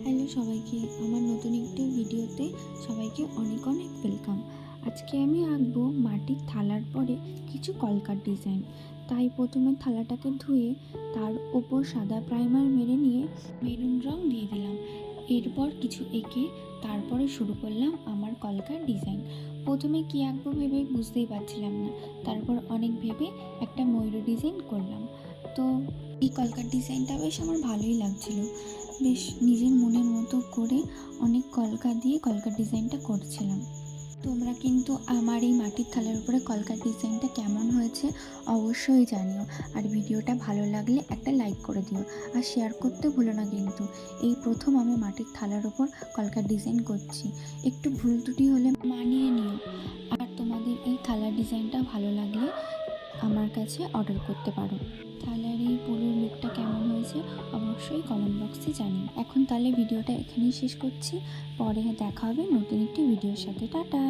Hello সবাইকে, আমার নতুন একটি ভিডিওতে সবাইকে অনেক অনেক ওয়েলকাম। আজকে আমি আঁকবো মাটির থালার পরে কিছু কলকার ডিজাইন। তাই প্রথমে থালাটাকে ধুয়ে তার ওপর সাদা প্রাইমার মেরে নিয়ে মেরুন রং দিয়ে দিলাম। এরপর কিছু এঁকে তারপরে শুরু করলাম আমার কলকার ডিজাইন। প্রথমে কী আঁকবো ভেবে বুঝতেই পারছিলাম না, তারপর অনেক ভেবে একটা ময়ূর ডিজাইন করলাম। তো এই কলকার ডিজাইনটা বেশ আমার ভালোই লাগছিল। বেশ নিজের মনের মতো করে অনেক কলকা দিয়ে কলকার ডিজাইনটা করছিলাম। তোমরা কিন্তু আমার এই মাটির থালার উপরে কলকার ডিজাইনটা কেমন হয়েছে অবশ্যই জানিও। আর ভিডিওটা ভালো লাগলে একটা লাইক করে দিও, আর শেয়ার করতে ভুলো না কিন্তু। এই প্রথম আমি মাটির থালার উপর কলকার ডিজাইন করছি, একটু ভুল ত্রুটি হলে মানিয়ে নিও। আর তোমাদের এই থালার ডিজাইনটা ভালো লাগলে আমার কাছে অর্ডার করতে পারো। থালার এই পুরো লুকটা কেমন হয়েছে অবশ্যই কমেন্ট বক্সে জানিও। এখন তাহলে ভিডিওটা এখানেই শেষ করছি, পরে দেখা হবে নতুন একটি ভিডিওর সাথে। টাটা।